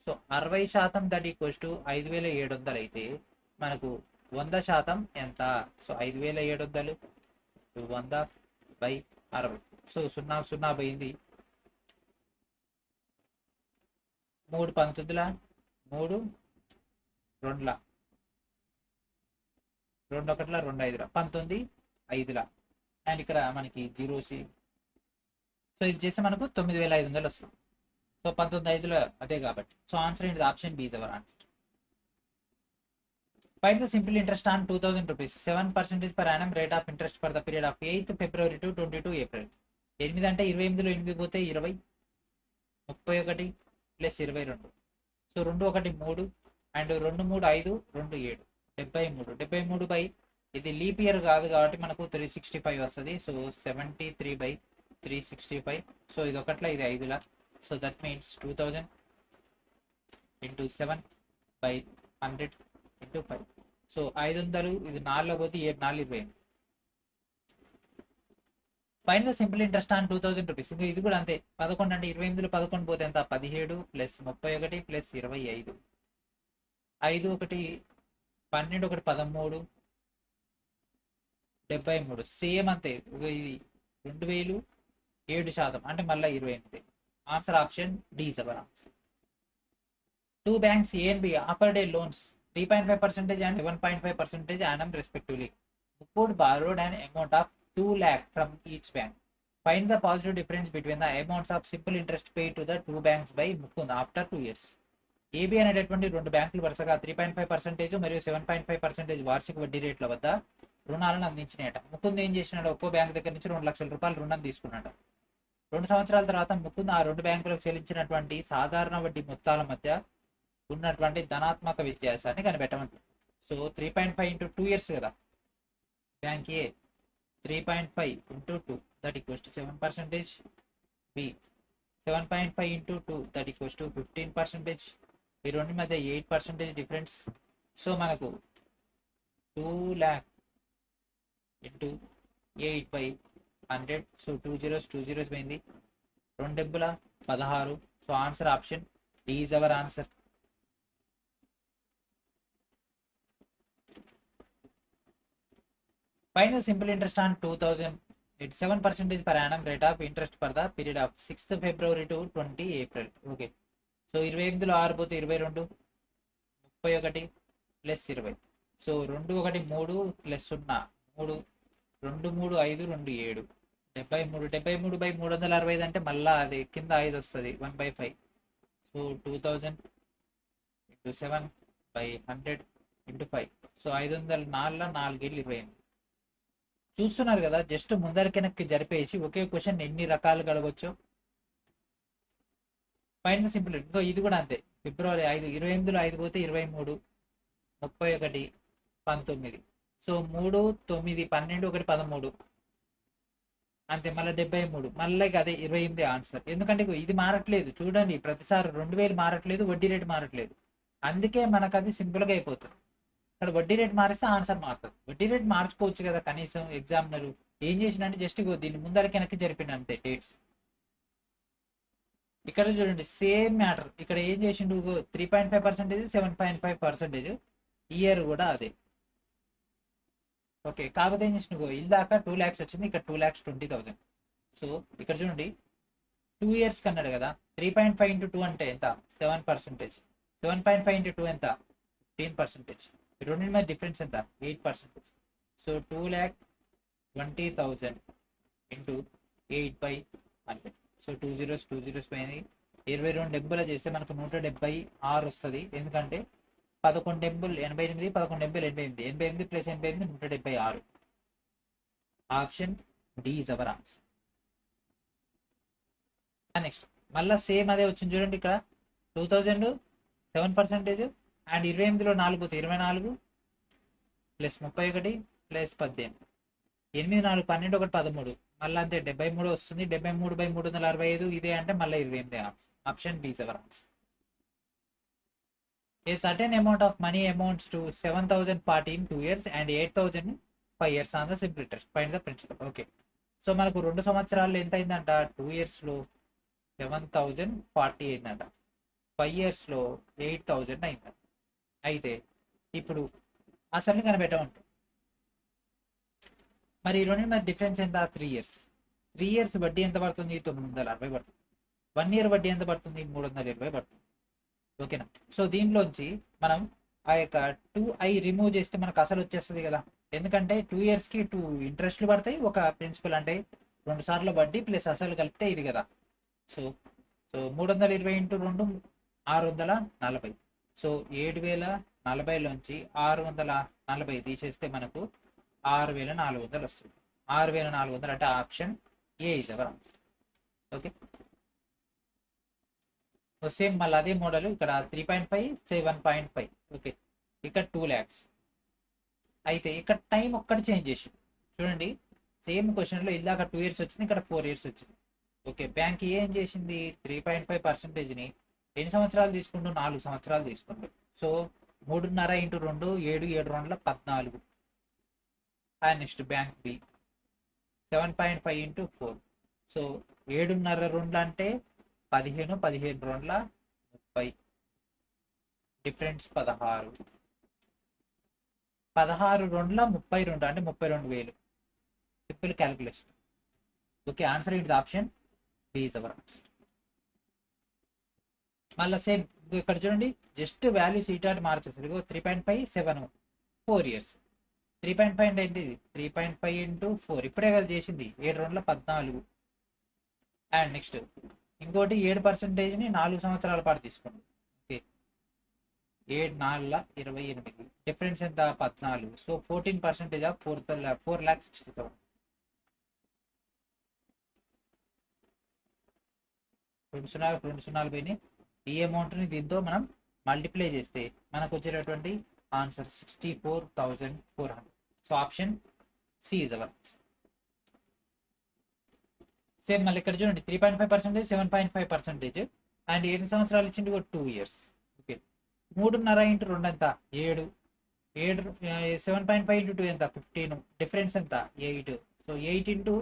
సో 60% దట్ ఈక్వల్స్ టు 5,700 అయితే మనకు 100% ఎంత? So 5,700 100 by 60. సో 0 0 పోయింది. 3 19ల 3 2ల 2 1ల 2 5ల 19 5ల అండ్ ఇక్కడ మనకి 0C. సో ఇది చేస్తే మనకు 9,500 వస్తుంది. సో 19 5లో అదే కాబట్టి. సో ఆన్సర్ ఏంటి? Option B is our answer. Find the simple interest on 2,000 rupees, 7% per annum rate of interest for the period of 8th February to 22 April. 8 అంటే 28లో 8 పోతే 20, 31 ప్లస్ 22. So 2 1 3 and 2 3 5 2 7 73. 73 బై ఇది leap year కాదు కాబట్టి మనకు 365 వస్తుంది. So 73 by 365. So ఇది ఒకట్లా ఇది 5లా. So that means 2000 into 7 by 100 into 5. So 500 ఇది 4లో పోతే 7 4 20. Fine the simple interest on 2,000 rupees. ఇంకా ఇది కూడా అంతే. 11 అంటే 28లో 11 పోతే ఎంత? 17 ప్లస్ 31 ప్లస్ 25. 5 1 12 1 13 73. సేమ్ అంతే. ఇది 2000 7% అంటే మళ్ళీ 28. Answer option D is our answer. 2 banks A and B offered a loans 3.5% and 7.5% annum respectively. Could borrowed an amount of 2 lakh from each bank. Find the positive difference between the amounts of simple interest paid to the 2 banks by Mukund after 2 years. AB అనేటటువంటి 2 బ్యాంకులు వరుసగా 3.5% మరియు 7.5% వార్షిక వడ్డీ రేట్ల వద్ద రుణాలను అందించినాయట. ముకుంద్ ఏం చేసినాడు? ఒక్కో బ్యాంక్ దగ్గర నుంచి 2 లక్షల రూపాయలు రుణం తీసుకున్నాడు. 2 సంవత్సరాల తర్వాత ముకుంద్ ఆ 2 బ్యాంకులకు చెల్లించినటువంటి సాధారణ వడ్డీ మొత్తాల మధ్య ఉన్నటువంటి ధనాత్మక వ్యత్యాసాన్ని కనిపెట్టమంటారు. సో 3.5 ఇంటూ 2 ఇయర్స్ కదా. Bank A 3.5 into 2 that equals to 7%. B 7.5 into 2 that equals to 15%. ఈ రెండు మధ్య 8% డిఫరెన్స్. సో మనకు 2 lakh ఇంటూ 8/100. సో 2 zeros పోయింది. 2 16. So answer option D is our answer. Find the simple interest on 2,000. It's 7% per annum rate of interest for the period of 6th February to 20 April. Okay. So 28లో 6 పోతే 22, 31 plus 20. So 2 1 3 plus 0 3 2 3 5 2 7 73. 73 by 365 అంటే మళ్ళా అది కింద 5 వస్తుంది 1/5. So 2000 into 7 by 100 into 5. So 500 4 4 28. చూస్తున్నారు కదా, just ముందరికెనక్కి జరిపేసి ఒకే question ఎన్ని రకాలుగా అడగొచ్చు. Final simple. ఇంకో ఇది కూడా అంతే. ఫిబ్రవరి 5 28లో 5 పోతే 23, 31 19. సో 3 9 12 1 13 అంతే. మళ్ళీ 73 మళ్ళీ అదే 28 ఆన్సర్. ఎందుకంటే ఇది మారట్లేదు చూడండి, ప్రతిసారి 2000 మారట్లేదు, వడ్డీ రేటు మారట్లేదు. అందుకే మనకు అది సింపుల్గా అయిపోతుంది. ఇక్కడ వడ్డీ రేట్ మారిస్తే ఆన్సర్ మారుతుంది. వడ్డీ రేట్ మార్చుకోవచ్చు కదా కనీసం. ఎగ్జామినర్ ఏం చేసినంటే జస్ట్ దీన్ని ముందరికి వెనక్కి జరిపిండు అంతే డేట్స్. ఇక్కడ చూడండి సేమ్ మ్యాటర్. ఇక్కడ ఏం చేసిండు? 3.5%, 7.5%. ఇయర్ కూడా అదే. ఓకే, కాకపోతే ఏం చేసిండు? ఇందాక 2 lakhs వచ్చింది, ఇక్కడ 2,20,000. సో ఇక్కడ చూడండి 2 years కన్నాడు కదా. 3.5 into 2 అంటే ఎంత? 7%. 7.5 into 2 ఎంత? 15%. రెండింటి మీద డిఫరెన్స్ ఎంత? 8%. So 2,20,000 into 8/100. సో 2 zeros పోయింది. 22 డెబ్బుల చేస్తే మనకు 176 వస్తుంది. ఎందుకంటే 11 డెబ్బులు 88, 11 డెబ్బులు 88, 88 plus 88 176. Option D is our answer. Next మళ్ళీ సేమ్ అదే వచ్చింది చూడండి. ఇక్కడ 2000 7%, అండ్ 28లో 4 పోతే 24 ప్లస్ 31 ప్లస్ 18, 8 4 12 1 13, మళ్ళీ అంతే 73 వస్తుంది. 73/365 ఇదే అంటే మళ్ళీ 28 answer. Option B is our answer. A certain amount of money amounts to 7,040 in 2 years and 8,000 in 5 years on the simple interest. Find the principal. Okay, so మనకు 2 సంవత్సరాల్లో ఎంత అయిందంట? 2 ఇయర్స్లో 7,040 అయిందంట, 5 ఇయర్స్లో 8,000 అయిందంట. అయితే ఇప్పుడు అసలు కనిపెట్టమంటాం. మరి ఈ రెండు మరి డిఫరెన్స్ ఎంత? 3 ఇయర్స్. 3 ఇయర్స్ వడ్డీ ఎంత పడుతుంది? 960 పడుతుంది. 1 ఇయర్ వడ్డీ ఎంత పడుతుంది? 320 పడుతుంది. ఓకేనా? సో దీనిలోంచి మనం ఆ యొక్క 2i రిమూవ్ చేస్తే మనకు అసలు వచ్చేస్తుంది కదా. ఎందుకంటే 2 ఇయర్స్కి 2 ఇంట్రెస్ట్లు పడతాయి, ఒక ప్రిన్సిపల్ అంటే 2 సార్లు వడ్డీ ప్లస్ అసలు కలిపితే ఇది కదా. So so 320 into 2 640. సో 7,040లోంచి 640 తీసేస్తే మనకు 6,400 వస్తుంది. 6,400 అంటే option A is our answer. Okay, so same మళ్ళీ అదే మోడల్ ఇక్కడ 3.5 7.5. ఓకే, ఇక్కడ 2 lakhs. అయితే ఇక్కడ టైం ఒక్కటి చేంజ్ చేసి చూడండి. సేమ్ క్వశ్చన్లో ఇందాక 2 ఇయర్స్ వచ్చింది, ఇక్కడ 4 ఇయర్స్ వచ్చింది. ఓకే, బ్యాంక్ ఏం చేసింది? 3.5%ని ఎన్ని సంవత్సరాలు తీసుకుంటూ? 4 సంవత్సరాలు తీసుకుంటూ. So 3.5 into 2 7, 7 2 14. And next bank B 7.5 into 4. So 7.5 2 అంటే 15, 15 2 30, డిఫరెన్స్ 16. 16 2 32 అంటే 32,000. Simple calculation. ఓకే, ఆన్సర్ ఏంటి? Option B is our answer. మళ్ళీ సేమ్ ఇక్కడ చూడండి, జస్ట్ వాల్యూస్ ఇటు అటు మార్చేస్తారు. 3.5 7 4 ఇయర్స్. 3.5 అంటే ఏంటి? 3.5 ఇంటూ 4 ఇప్పుడే కదా చేసింది. 7 2 14. అండ్ నెక్స్ట్ ఇంకోటి 7%ని 4 సంవత్సరాల పాటు తీసుకోండి. ఓకే, 7 4 28, డిఫరెన్స్ ఎంత? 14. So 14% of 4,60,000. 2 పోయినాయి. ఈ అమౌంట్ని దీంతో మనం మల్టిప్లై చేస్తే మనకు వచ్చేటటువంటి answer 64,400. So option C is our. Same మళ్ళీ ఇక్కడ చూడండి 3.5%, 7.5%. అండ్ 7 సంవత్సరాలు ఇచ్చింది 2 ఇయర్స్. ఓకే, 3.5 ఇంటూ 2 ఎంత? 7. 7.5 ఇంటూ 2 ఎంత? 15. డిఫరెన్స్ ఎంత? 8. So 8 into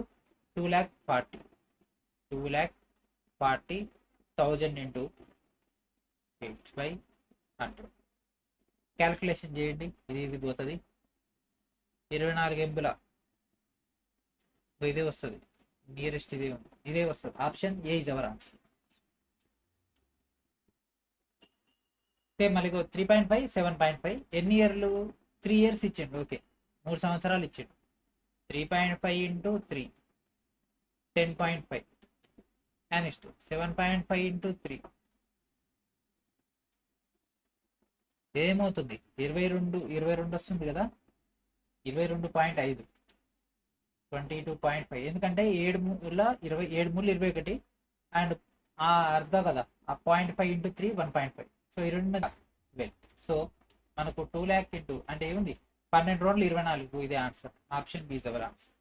2,40. 2,40,000 ఇంటూ 8/100. క్యాల్కులేషన్ చేయండి. ఇది పోతుంది 24 ఎంబుల ఇదే వస్తుంది. నియరెస్ట్ ఇదే వస్తుంది. Option A is our answer. Same మళ్ళీ 3.5 7.5. ఎన్ని ఇయర్లు? 3 ఇయర్స్ ఇచ్చిండు. ఓకే, 3 సంవత్సరాలు ఇచ్చిండు. 3.5 ఇంటూ 3 10.5. అండ్ నెక్స్ట్ 7.5 ఇంటూ 3 ఏమవుతుంది? 22 వస్తుంది కదా. 22.5 22.5. ఎందుకంటే 7 మూల 21 అండ్ ఆ అర్థం కదా. ఆ 0.5 ఇంటూ 3 1.5. సో ఈ రెండు సో మనకు 2 lakh ఇంటూ అంటే ఏముంది? 12 2 24. ఇదే answer. Option B is our answer.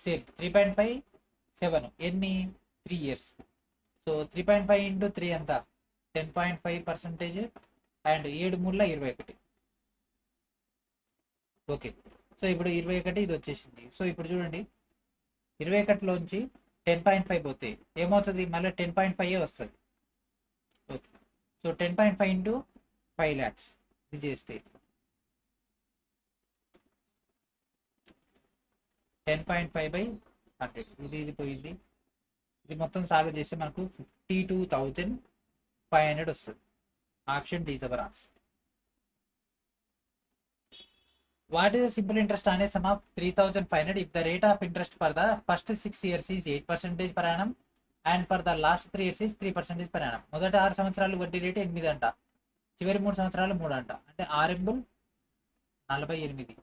Same 3.5 7 ఎన్ని? 3 ఇయర్స్. సో 3.5 ఇంటూ 3 ఎంత? 10.5%. అండ్ 7 3 21. ఓకే, సో ఇప్పుడు 21 ఇది వచ్చేసింది. సో ఇప్పుడు చూడండి 21లోంచి 10.5 పోతే ఏమవుతుంది? మళ్ళీ 10.5 వస్తుంది. ఓకే, సో 10.5 ఇంటూ 5 lakhs ఇది చేస్తే 10.5/100. ఇది పోయింది. ఇది మొత్తం సాల్వ్ చేస్తే మనకు 52,500 వస్తుంది. Option D is our answer. What is the simple interest on a sum of 3,500 if the rate of interest for the first 6 years is 8% per annum and for the last 3 years is 3% per annum? మొదట 6 సంవత్సరాలు వడ్డీ rate 8 అంట, చివరి 3 సంవత్సరాలు 3 అంట. అంటే 6 48,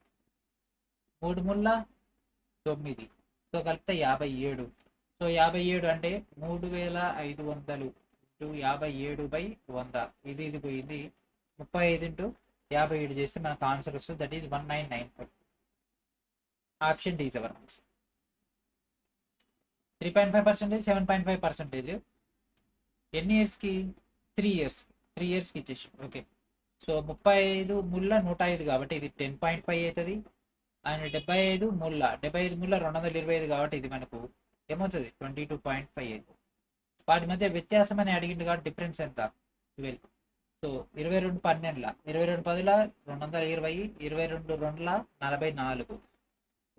3 9, so కలిపితే 57. So 57 అంటే 3,500 ఇంటూ 57/100 ఇది పోయింది 35 ఇంటూ 57 చేస్తే మనకు ఆన్సర్ వస్తుంది, that is 1995. Option D is our answer. 3.5%, 7.5%. ఎన్ని ఇయర్స్కి? 3 ఇయర్స్. 3 ఇయర్స్కి ఇచ్చేసి ఓకే. సో 35 ముళ్ళ 105 కాబట్టి ఇది 10.5 అవుతుంది. అండ్ 75 ముళ్ళ 225 కాబట్టి ఇది మనకు ఏమవుతుంది 22.5 అవుతుంది. వాటి మధ్య వ్యత్యాసం అని అడిగింది కాబట్టి డిఫరెన్స్ ఎంత? 12. సో 22 12 22 10 220, 22 2 44.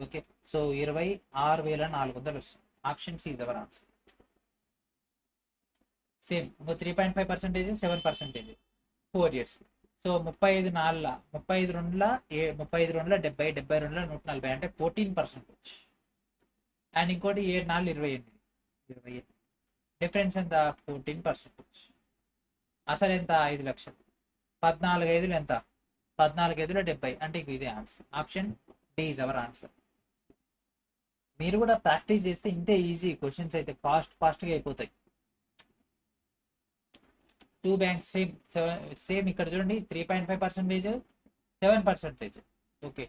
ఓకే, సో 26,400 వస్తుంది. Option C is our answer. Same 3.5%, 7%, 4 years. So 35 4 35 2 35 2 70, 72 140 అంటే 14%. అండ్ ఇంకోటి 7 4 28. డిఫరెన్స్ ఎంత? 14%. అసలు ఎంత? 5 లక్షలు. 14 5 ఎంత? 14 5 70 అంటే ఇదే answer. Option D is our answer. మీరు కూడా ప్రాక్టీస్ చేస్తే ఇంతే ఈజీ క్వశ్చన్స్ అయితే ఫాస్ట్గా అయిపోతాయి. 2 బ్యాంక్స్ సేమ్ ఇక్కడ చూడండి 3.5%, 7%. ఓకే,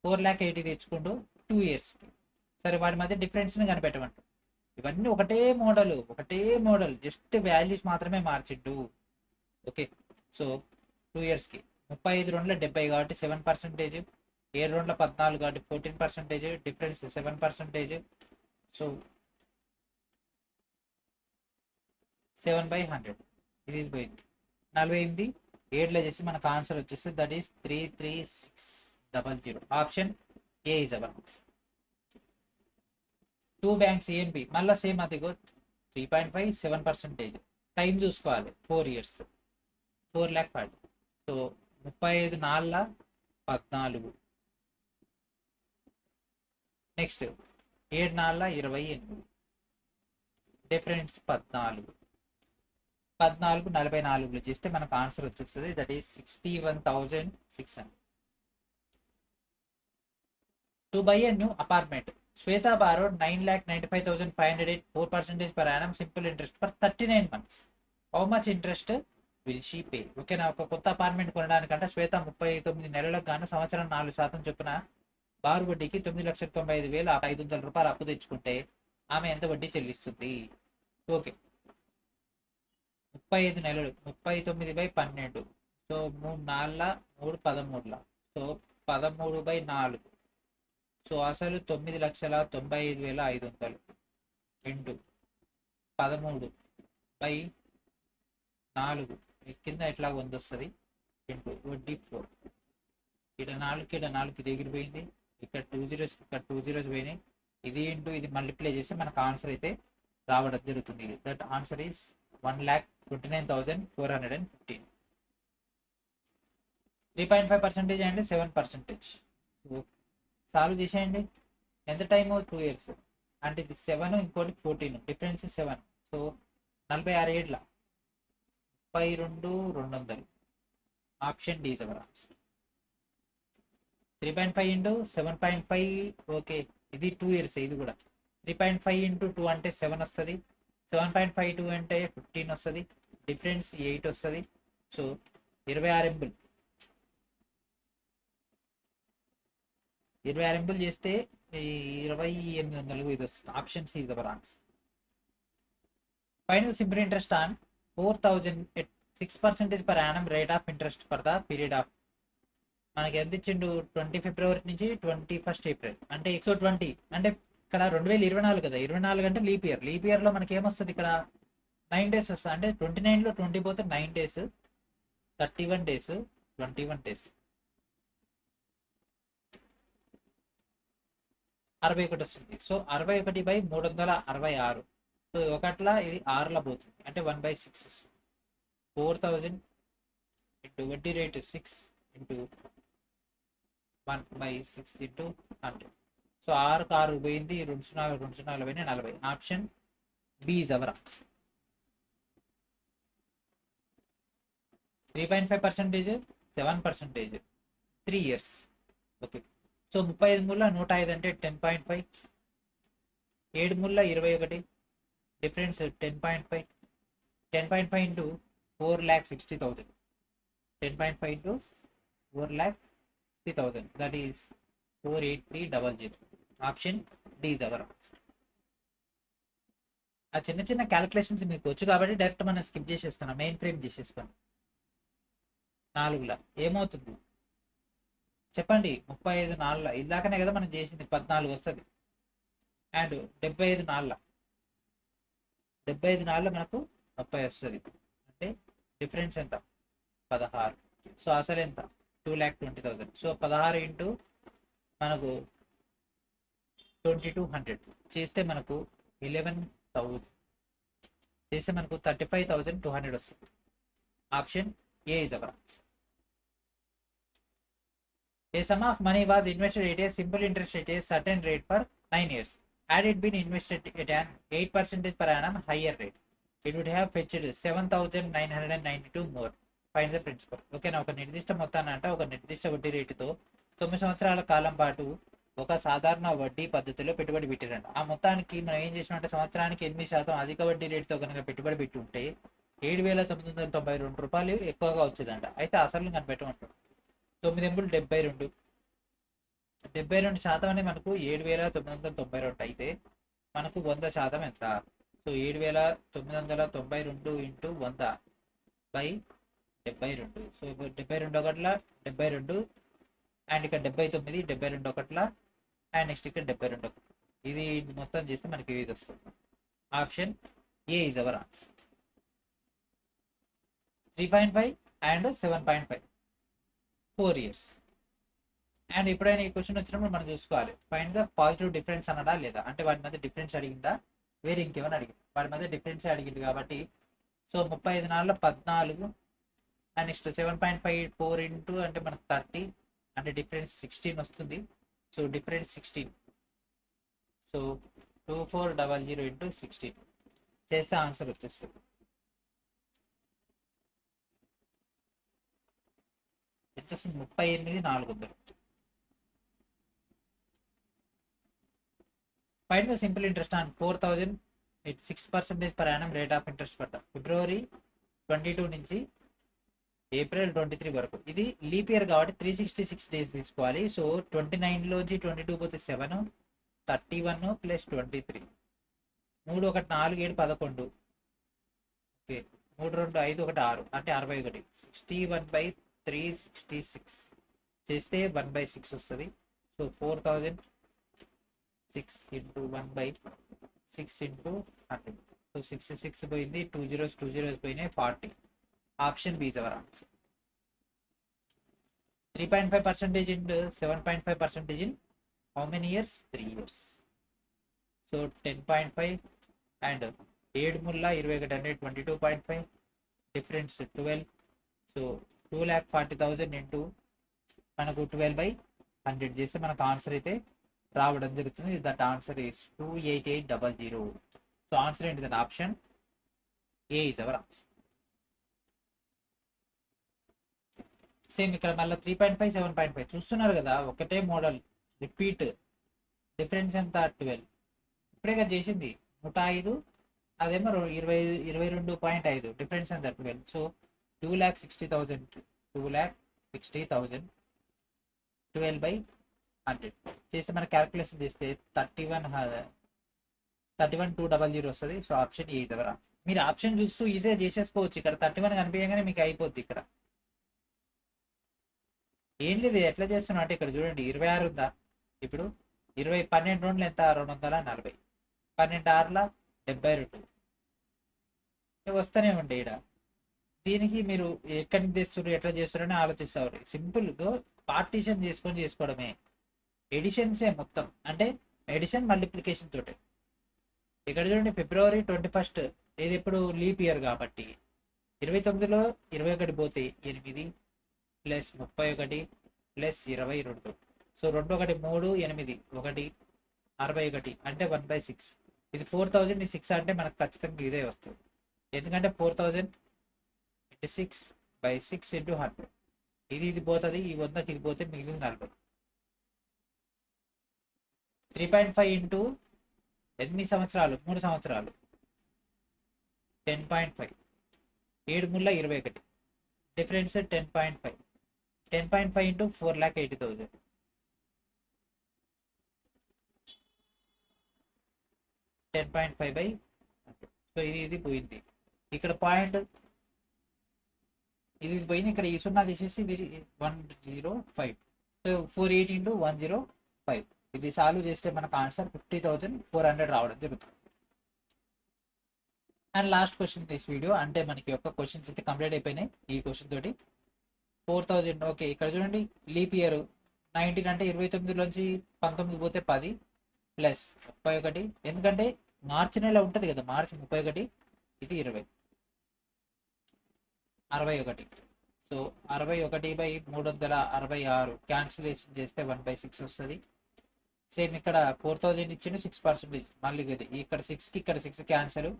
4,80,000 తెచ్చుకుంటూ 2 ఇయర్స్కి. సరే, వాటి మధ్య డిఫరెన్స్ని కనిపెట్టమంట. ఇవన్నీ ఒకటే మోడల్, జస్ట్ వాల్యూస్ మాత్రమే మార్చిండు. ఓకే, సో 2 ఇయర్స్కి 35 2 70 కాబట్టి 7%, 7 2 14 కాబట్టి 14%, డిఫరెన్స్ 7%. సో 7/100 ఇది పోయింది. 48 7లో చేసి మనకు ఆన్సర్ వచ్చేసి that is 33600. Option A is our answer. 2 banks A and B మళ్ళీ సేమ్ అదిగో 3.5, 7%. టైం చూసుకోవాలి 4 ఇయర్స్, 4,40,000. సో 35 4 14. నెక్స్ట్ 7 4 28. డిఫరెన్స్ 14 44 చేస్తే మనకు ఆన్సర్ వచ్చేస్తుంది, that is 61,600. To buy a new apartment, Shweta borrowed 9,95,500 at 4% per annum simple interest for 39 months. How much interest will she pay? ఓకేనా, ఒక కొత్త apartment కొనడానికంటే శ్వేత 39 నెలలకు గాను సంవత్సరం 4% చొప్పున బారు వడ్డీకి 9,95,500 రూపాయలు అప్పు తెచ్చుకుంటే ఆమె ఎంత వడ్డీ చెల్లిస్తుంది? ఓకే, 35 నెలలు 39/12. సో 3 4 3 13. సో 13/4. సో అసలు 9,95,500 ఇంటూ 13/4 కింద ఎట్లా వస్తుంది ఇంటూ వడ్డీ 4. ఇక్కడ 4 ఇది ఎగిరిపోయింది, ఇక్కడ 2 zeros ఇక్కడ 2 zeros పోయినాయి. ఇది ఇంటూ ఇది మల్టిప్లై చేస్తే మనకు ఆన్సర్ అయితే రావడం జరుగుతుంది. That answer is 1,29,415. 3.5% and 7%. Solve చేసేయండి. ఎంత టైము? 2 ఇయర్స్. అంటే ఇది 7 ఇంకోటి 14, డిఫరెన్స్ 7. సో 46 ఏళ్ళ 32,200. Option D is our answer. 3.5 into 7.5. Okay, ఇది 2 ఇయర్స్. ఇది కూడా 3.5 ఇంటూ 2 అంటే 7 వస్తుంది. 7.52 అంటే 15 వస్తుంది. డిఫరెన్స్ 8 వస్తుంది. సో 26 ఎంబుల్ 26 ఎంబుల్ చేస్తే 2800 ఇది వస్తుంది. Option C is our answer. Final simple interest on 4,000 at 6% per annum rate of interest for the period of, మనకి ఎంత ఇచ్చిండు? 20 ఫిబ్రవరి నుంచి 21 ఏప్రిల్. అంటే 120 అంటే ఇక్కడ 2024 కదా, 24 అంటే లీప్ ఇయర్ లో మనకి ఏమొస్తుంది? ఇక్కడ 9 days వస్తుంది. అంటే 29లో 20 పోతే 9 days, 31 days, 21 days, 61 వస్తుంది. సో 61/366. సో ఒకట్లా ఇది 6లో పోతుంది అంటే 1/6 వస్తుంది. 4,000 ఇంటూ వడ్డీ రేటు 6 ఇంటూ 1/6 ఇంటూ 100. సో 6 పోయింది, 2 0 పోయినాయి 40. Option B is our answer. 3.5%, 7%, 3 years. Okay, so 35 ముళ్ళ 105 అంటే 10.5, 7 ముళ్ళ 21, difference 10.5. 10.5 into 4,60,000. 10.5 into 4,60,000. That is 48300. Option D is our answer. ఆ చిన్న చిన్న క్యాలిక్యులేషన్స్ మీకు వచ్చు కాబట్టి డైరెక్ట్ మనం స్కిప్ చేసేస్తున్నాం, మెయిన్ ఫ్రేమ్ చేసేసుకొని. 4ల ఏమవుతుంది చెప్పండి? 35 4 ఇందాకనే కదా మనం చేసింది, 14 వస్తుంది. అండ్ 75 4 మనకు 30 వస్తుంది. అంటే డిఫరెన్స్ ఎంత? 16. సో అసలు ఎంత? 2,20,000. సో 16 ఇంటూ మనకు 2200 చేస్తే మనకు 11,000 చేస్తే మనకు 35,200 వస్తుంది. Option A is our answer. A sum of money was invested at a simple interest at a certain rate for 9 years. Had it been invested at an 8% per annum higher rate, it would have fetched 7,992 more. Find the principal. ఓకేనా? ఒక నిర్దిష్ట మొత్తాన్ని అంటే ఒక నిర్దిష్ట వడ్డీ రేటుతో 9 సంవత్సరాల కాలం పాటు ఒక సాధారణ వడ్డీ పద్ధతిలో పెట్టుబడి పెట్టారంట. ఆ మొత్తానికి మనం ఏం చేసినామంటే సంవత్సరానికి 8% అధిక వడ్డీ రేటుతో కనుక పెట్టుబడి పెట్టి ఉంటే 7,992 రూపాయలు ఎక్కువగా వచ్చేదంట. అయితే అసలు కనిపెట్టమంటారు. 9 ఎంపులు 72. 72% అనేది మనకు 7,992 అయితే మనకు 100% ఎంత? So 7,992 into 100 by 72. సో 72 ఒకట్ల 72 అండ్ ఇక్కడ 79, 72 ఒకట్ల అండ్ నెక్స్ట్ ఇక్కడ 72 ఒకటి. ఇది మొత్తం చేస్తే మనకి ఇది వస్తుంది. Option A is our answer. 3.5 and 7.5 4 years. And ఎప్పుడైనా ఈ క్వశ్చన్ వచ్చినప్పుడు మనం చూసుకోవాలి, ఫైండ్ ద పాజిటివ్ డిఫరెన్స్ అన్నదా లేదా, అంటే వాటి మధ్య డిఫరెన్స్ అడిగిందా వేరే ఇంకేమైనా అడిగింది. వాటి మధ్య డిఫరెన్స్ అడిగింది కాబట్టి సో 35 4 14 అండ్ నెక్స్ట్ 7.5 4 ఇంటూ అంటే మనకు 30 అంటే డిఫరెన్స్ 16 వస్తుంది. So difference 16. సో 2400 ఇంటూ 16 చేస్తే ఆన్సర్ వచ్చేస్తుంది. ఎంత వస్తుంది? 38,400. Find the simple interest on 4,000 at 6% per annum rate of interest పడ్డ ఫిబ్రవరి 22 నుంచి ఏప్రిల్ 23 వరకు. ఇది లీప్ ఇయర్ కాబట్టి 366 డేస్ తీసుకోవాలి. సో 29లోంచి 22 పోతే 7, 31 ప్లస్ 23, 3 1 4 7 11, ఓకే 3 2 5 1 6 అంటే 61. 61/366 చేస్తే 1/6 వస్తుంది. So 4,006 into 1/6 into 100. సో 66 పోయింది, 2 zeros పోయినాయి, 40. Option B is our answer. 3.5% into 7.5% in how many years? 3 years. So 10.5 and 7 ముల్లా 21 అంటే 22.5 డిఫరెన్స్ 12. సో 2,40,000 ఇంటూ మనకు 12/100 చేస్తే మనకు ఆన్సర్ అయితే రావడం జరుగుతుంది. That answer is 28800. So answer ఏంటి? That option A is our answer. Same ఇక్కడ మళ్ళీ 3.5 7.5 చూస్తున్నారు కదా, ఒకటే మోడల్ రిపీట్. డిఫరెన్స్ ఎంత? 12. ఇప్పుడే కదా చేసింది 105, అదేమో 22.5. డిఫరెన్స్ ఎంత? 12. సో 2,60,000 12/100 చేస్తే మన క్యాల్కులేషన్ చేస్తే 31,200 వస్తుంది. So option A is our answer. మీరు ఆప్షన్ చూస్తూ ఈజీగా చేసేసుకోవచ్చు. ఇక్కడ 31 కనిపించగానే మీకు అయిపోద్ది. ఇక్కడ ఏం లేదు, ఎట్లా చేస్తున్నా అంటే ఇక్కడ చూడండి 26 ఉందా, ఇప్పుడు 12 2 ఎంత? 240. 12 6 72 వస్తూనే ఉంటాయి. ఇక్కడ దీనికి మీరు ఎక్కడి నుంచి తెస్తారు, ఎట్లా చేస్తారని ఆలోచిస్తారు. సింపుల్గా పార్టీషన్ చేసుకొని చేసుకోవడమే. ఎడిషన్సే మొత్తం, అంటే ఎడిషన్ మల్టిప్లికేషన్ తోటి. ఇక్కడ చూడండి ఫిబ్రవరి 21 ఇది ఇప్పుడు లీప్ ఇయర్ కాబట్టి 29లో 21 పోతే 8 ప్లస్ 31 ప్లస్ 22. సో 2 1 3 8 1 61 అంటే 1/6. ఇది 4,000 6 అంటే మనకు ఖచ్చితంగా ఇదే వస్తుంది. ఎందుకంటే 4,000 × 6/6 ఇంటూ 100. ఇది పోతుంది, ఈ 100కి ఇది పోతే మిగిలిన 40. 3.5 ఇంటూ 8 సంవత్సరాలు 3 సంవత్సరాలు 10.5 7 ముళ్ళ 21, డిఫరెన్స్ 10.5. 10.5 ఇంటూ 4,80,000. 10.5 బై, సో ఇది పోయింది. ఇక్కడ పాయింట్ ఇది పోయింది. ఇక్కడ ఈ 0 తీసేసి ఇది 105. So 480 into 105. ఇది సాల్వ్ చేస్తే మనకు ఆన్సర్ 50,400 రావడం జరుగుతుంది. And last question this video, అంటే మనకి యొక్క క్వశ్చన్స్ అయితే కంప్లీట్ అయిపోయినాయి ఈ క్వశ్చన్ తోటి. 4,000. ఓకే, ఇక్కడ చూడండి లీప్ ఇయర్ 19 అంటే 29లోంచి 19 పోతే 10 ప్లస్ 31, ఎందుకంటే మార్చి నెల ఉంటుంది కదా, మార్చి 31, ఇది 20, 61. సో 61/366 క్యాన్సిలేషన్ చేస్తే 1/6 వస్తుంది. సేమ్ ఇక్కడ 4,000 ఇచ్చిండు, 6%. మళ్ళీ ఇది ఇక్కడ 6కి ఇక్కడ 6 క్యాన్సల్,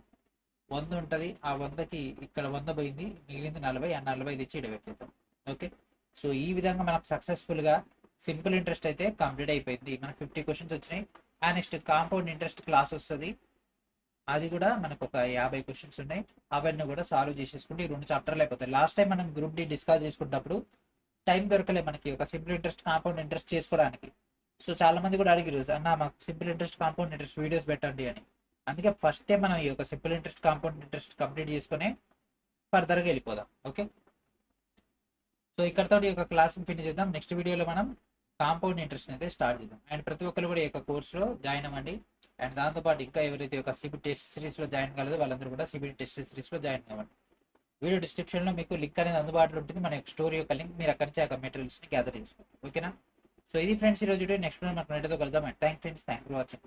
100 ఉంటుంది. ఆ 100కి ఇక్కడ 100 పోయింది, మిగిలింది 40. ఆ 40 ఇచ్చి ఇడబెట్టేద్దాం. ఓకే, సో ఈ విధంగా మనకు సక్సెస్ఫుల్గా సింపుల్ ఇంట్రెస్ట్ అయితే కంప్లీట్ అయిపోయింది. మనకు 50 క్వశ్చన్స్ వచ్చినాయి. ఆ నెక్స్ట్ కాంపౌండ్ ఇంట్రెస్ట్ క్లాస్ వస్తుంది, అది కూడా మనకు ఒక 50 క్వశ్చన్స్ ఉన్నాయి. అవన్నీ కూడా సాల్వ్ చేసేసుకుంటే ఈ 2 చాప్టర్లు అయిపోతాయి. లాస్ట్ టైం మనం గ్రూప్ డి డిస్కస్ చేసుకున్నప్పుడు టైం దొరకలే మనకి ఒక సింపుల్ ఇంట్రెస్ట్ కాంపౌండ్ ఇంట్రెస్ట్ చేసుకోవడానికి. సో చాలా మంది కూడా అడిగారు, అన్న మాకు simple interest compound interest videos పెట్టండి అని. అందుకే ఫస్ట్ టైం మనం ఈ యొక్క simple interest compound interest complete చేసుకుని ఫర్దర్గా వెళ్ళిపోదాం. ఓకే, సో ఇక్కడతో ఈ యొక్క క్లాస్ ఫినిష్ చేద్దాం. నెక్స్ట్ వీడియోలో మనం కాంపౌండ్ ఇంట్రెస్ట్ అయితే స్టార్ట్ చేద్దాం. అండ్ ప్రతి ఒక్కరు కూడా ఈ యొక్క కోర్సులో జాయిన్ అవ్వండి. అండ్ దాంతోపాటు ఇంకా ఎవరైతే ఒక సిబిల్ టెస్ట్ సిరీస్లో జాయిన్ కాలేదో వాళ్ళందరూ కూడా సిబిల్ టెస్ట్ సిరీస్లో జాయిన్ అవ్వండి. వీడియో డిస్క్రిప్షన్లో మీకు లింక్ అనేది అందుబాటులో ఉంటుంది, మన యొక్క స్టోరీ యొక్క లింక్. మీరు అక్కడి నుంచి ఆ మెటీరియల్స్ని గ్యాదర్ చేసుకోండి. ఓకేనా, సో ఇది ఫ్రెండ్స్ ఈరోజు వీడియో. నెక్స్ట్ మనకు నెట్తో కలుద్దాం. And thank for watching.